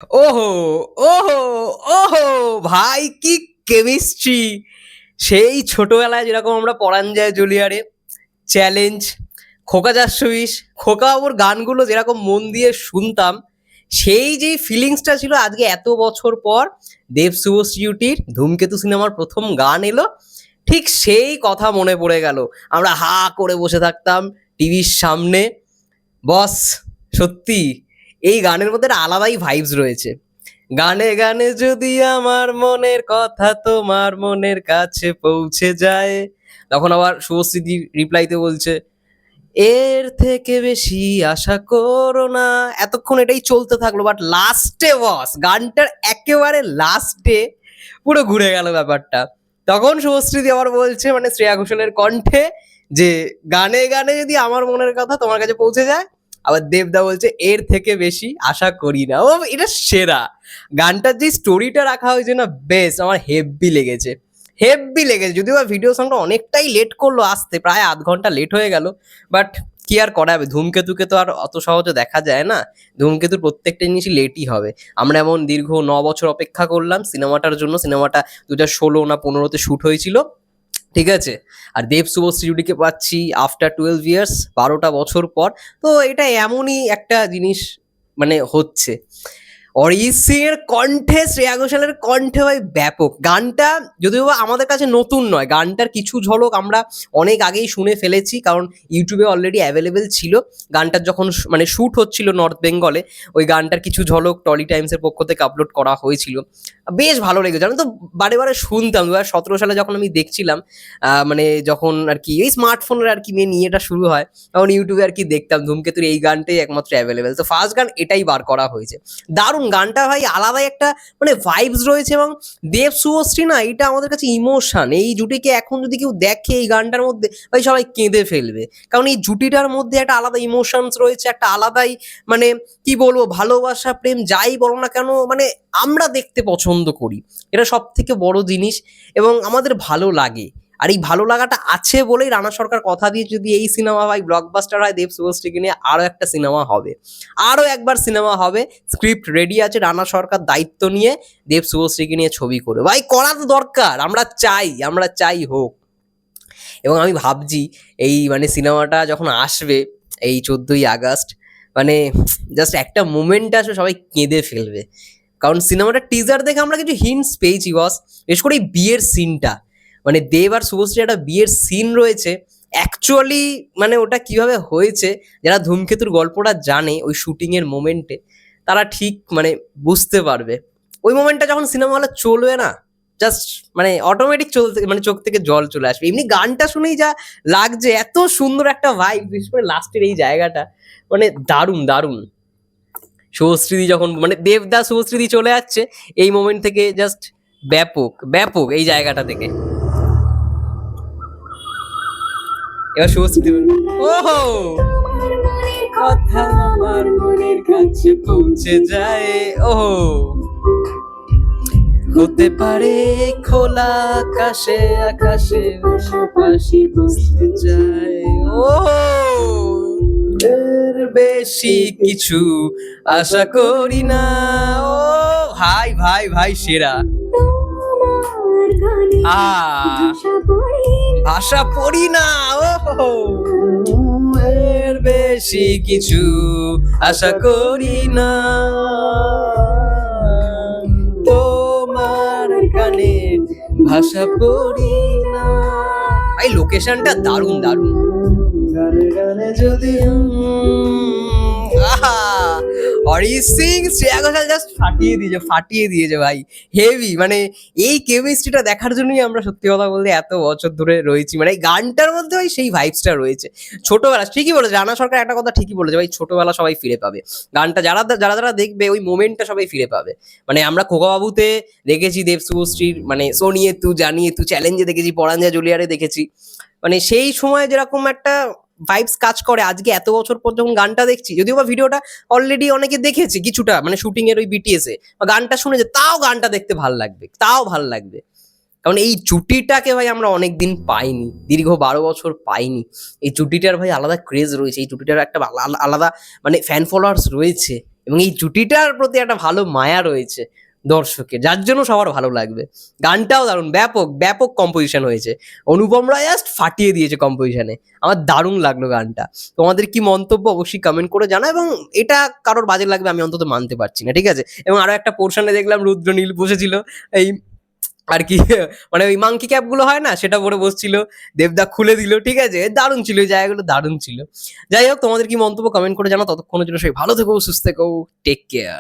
ওহো! ওহো! ওহো! ভাই কি কেমিস্ট্রি! সেই ছোটবেলায় যেরকম আমরা পরান যায় জুলিয়ারে, চ্যালেঞ্জ, খোকা ৪২০, খোকা বাবুর গানগুলো যেরকম মন দিয়ে শুনতাম, সেই যে ফিলিংসটা ছিল আজকে এত বছর পর দেব শুভশ্রীর 'ধূমকেতু' সিনেমার ১ম গান এলো, ঠিক সেই কথা মনে পড়ে গেল। আমরা হা করে বসে থাকতাম টিভির সামনে। বস সত্যি এই গানের মধ্যে একটা আলাদাই ভাইবস রয়েছে। গানে গানে যদি আমার মনের কথা তোমার মনের কাছে পৌঁছে যায়, তখন আবার শুভশ্রীদি রিপ্লাইতে বলছে, এর থেকে বেশি আশা করো না। এতক্ষণ এটাই চলতে থাকলো, বাট লাস্টে বস গানটার একেবারে লাস্টে পুরো ঘুরে গেল ব্যাপারটা। তখন শুভশ্রীদি আবার বলছে, মানে শ্রেয়া ঘোষালের কণ্ঠে, যে গানে গানে যদি আমার মনের কথা তোমার কাছে পৌঁছে যায়, আবার দেবদা বলছে এর থেকে বেশি আশা করি না। ও এটা সেরা গানটার যে স্টোরিটা রাখা হয়েছে না, বেশ আমার হেব্বি লেগেছে, হেব্বি লেগেছে। যদিও বা ভিডিও সংটা অনেকটাই লেট করলো আসতে, প্রায় আধ ঘন্টা লেট হয়ে গেল, বাট কি আর করা যাবে, ধূমকেতুকে তো আর অত সহজে দেখা যায় না। ধূমকেতুর প্রত্যেকটা জিনিসই লেটই হবে। আমরা এমন দীর্ঘ ৯ বছর অপেক্ষা করলাম সিনেমাটার জন্য। সিনেমাটা ২০১৬ না ১৫-তে শ্যুট হয়েছিল, ঠিক আছে? আর দেব শুভশ্রী জুটিকে পাচ্ছি আফটার 12 ইয়ার্স, ১২টা বছর পর। তো এটা এমনই একটা জিনিস মানে হচ্ছে। অরিজিৎ সিং এর কণ্ঠে শ্রেয়া ঘোষালের কণ্ঠে ভাই ব্যাপক। গানটা যদিও বা আমাদের কাছে নতুন নয়, গানটার কিছু ঝলক আমরা অনেক আগেই শুনে ফেলেছি, কারণ ইউটিউবে অলরেডি অ্যাভেলেবেল ছিল। গানটার যখন মানে শ্যুট হচ্ছিল নর্থ বেঙ্গলে, ওই গানটার কিছু ঝলক টলি টাইমসের পক্ষ থেকে আপলোড করা হয়েছিল। বেশ ভালো লেগেছে, জানো তো। বারে বারে শুনতাম ২০১৭ সালে যখন আমি দেখছিলাম, মানে যখন আর কি এই স্মার্টফোনের আর কি নিয়ে এটা শুরু হয়, তখন ইউটিউবে আর কি দেখতাম ধূমকেতুর এই গানটাই একমাত্র অ্যাভেলেবেল। তো ফার্স্ট গান এটাই বার করা হয়েছে। দারুণ গানটা ভাই, আলাদাই একটা মানে ভাইবস রয়েছে। এবং দেব শুভশ্রী না, এটা আমাদের কাছে ইমোশন। এই জুটিকে এখন যদি কেউ দেখে এই গানটার মধ্যে, ভাই সবাই কেঁদে ফেলবে। কারণ এই জুটিটার মধ্যে একটা আলাদা ইমোশনস রয়েছে, একটা আলাদাই মানে কি বলবো, ভালোবাসা প্রেম যাই বলো না কেন, মানে আমরা দেখতে পছন্দ করি। এটা সব থেকে বড় জিনিস এবং আমাদের ভালো লাগে। আর এই ভালো লাগাটা আছে বলেই রানা সরকার কথা দিয়ে, যদি এই সিনেমা ভাই ব্লকবাস্টার হয়, দেব শুভশ্রীকে নিয়ে আরো একটা সিনেমা হবে, আরো একবার সিনেমা হবে। স্ক্রিপ্ট রেডি আছে, রানা সরকার দায়িত্ব নিয়ে দেব শুভশ্রীকে নিয়ে ছবি করবে। ভাই করা তো দরকার, আমরা চাই হোক। এবং আমি ভাবছি এই মানে সিনেমাটা যখন আসবে এই ১৪ই আগস্ট, মানে জাস্ট একটা মোমেন্ট আসবে, সবাই কেঁদে ফেলবে। কারণ সিনেমাটার টিজার দেখে আমরা কিছু হিন্টস পেয়েছি বস। বিশেষ করে এই বিয়ের সিনটা, মানে দেব আর শুভশ্রী একটা বিয়ের সিন রয়েছে। অ্যাকচুয়ালি মানে ওটা কিভাবে হয়েছে, যারা ধূমকেতুর গল্পটা জানে ওই শুটিংয়ের মোমেন্টে, তারা ঠিক মানে বুঝতে পারবে। ওই মোমেন্টটা যখন সিনেমা হলে চলবে না, জাস্ট মানে অটোমেটিক চলতে মানে চোখ থেকে জল চলে আসবে। এমনি গানটা শুনেই যা লাগছে, এত সুন্দর একটা ভাইব, বিশেষ করে লাস্টের এই জায়গাটা, মানে দারুণ দারুণ। শুভশ্রীদি যখন মানে দেবদা শুভশ্রীদি চলে যাচ্ছে, এই মোমেন্ট থেকে জাস্ট ব্যাপক ব্যাপক এই জায়গাটা থেকে। এবার শুভশ্রীদি ওহো, কথা আমার মনের কাছে পৌঁছে যায়, ওহো হতে পারে খোলা আকাশে আকাশে পাশাপাশি বসতে চায়, ও এর বেশি কিছু আশা করি না। ও ভাই ভাই ভাই সেরা। ভাষা পড়ি না, ও এর বেশি কিছু আশা করি না, তোমার কানে ভাষা পড়ি না। ভাই লোকেশনটা দারুণ দারুণ। গানে গানে যদি আহা, অরিজিৎ সিং শ্রেয়া ঘোষাল জাস্ট ফাটিয়ে দিয়েছে ভাই, হেভি। মানে এই কেমিস্ট্রিটা দেখার জন্যই আমরা সত্যি কথা বলতে এত বছর ধরে রয়েছি। মানে এই গানটার মধ্যে ভাই সেই ভাইবসটা রয়েছে। ছোটবেলা ঠিকই বলেছে রানা সরকার, একটা কথা ঠিকই বলেছে ভাই, ছোটবেলা সবাই ফিরে পাবে। গানটা যারা যারা যারা দেখবে ওই মোমেন্টটা সবাই ফিরে পাবে। মানে আমরা খোকাবাবুতে দেখেছি দেব শুভশ্রীর, মানে সোনিয়ে তু জানিয়ে তু চ্যালেঞ্জে দেখেছি, পরাঞ্জা জুলিয়ারে দেখেছি। মানে সেই সময় যেরকম একটা ভাইবস কাজ করে, আজকে এত বছর পর যখন গানটা দেখছি, যদিও বা ভিডিওটা অলরেডি অনেকে দেখেছি কিছুটা, মানে শুটিং এর ওই বিটিএসে, বা গানটা শুনেছে, তাও গানটা দেখতে ভাল লাগবে, তাও ভাল লাগবে। কারণ এই জুটিটাকে ভাই আমরা অনেকদিন পাইনি, দীর্ঘ ১২ বছর পাইনি। এই জুটিটার ভাই আলাদা ক্রেজ রয়েছে, এই জুটিটার একটা আলাদা মানে ফ্যান ফলোয়ার্স রয়েছে। এবং এই জুটিটার প্রতি একটা ভালো মায়া রয়েছে দর্শকের, যার জন্য সবার ভালো লাগবে। গানটাও দারুণ, ব্যাপক ব্যাপক কম্পোজিশন হয়েছে। অনুপম রায় জাস্ট ফাটিয়ে দিয়েছে কম্পোজিশনে। আমার দারুণ লাগলো গানটা। তোমাদের কি মন্তব্য অবশ্যই কমেন্ট করে জানা, এবং এটা কারোর বাজে লাগবে আমি অন্তত মানতে পারছি না, ঠিক আছে? এবং আরো একটা পোর্শনে দেখলাম রুদ্রনীল বসেছিল এই আর কি মানে ওই মাংকি ক্যাপ গুলো হয় না, সেটা পরে বসছিল, দেবদা খুলে দিল, ঠিক আছে? দারুণ ছিল, ওই জায়গাগুলো দারুণ ছিল। যাই হোক, তোমাদের কি মন্তব্য কমেন্ট করে জানাও। ততক্ষণের জন্য সবাই ভালো থেকো, সুস্থ থেকো, টেক কেয়ার।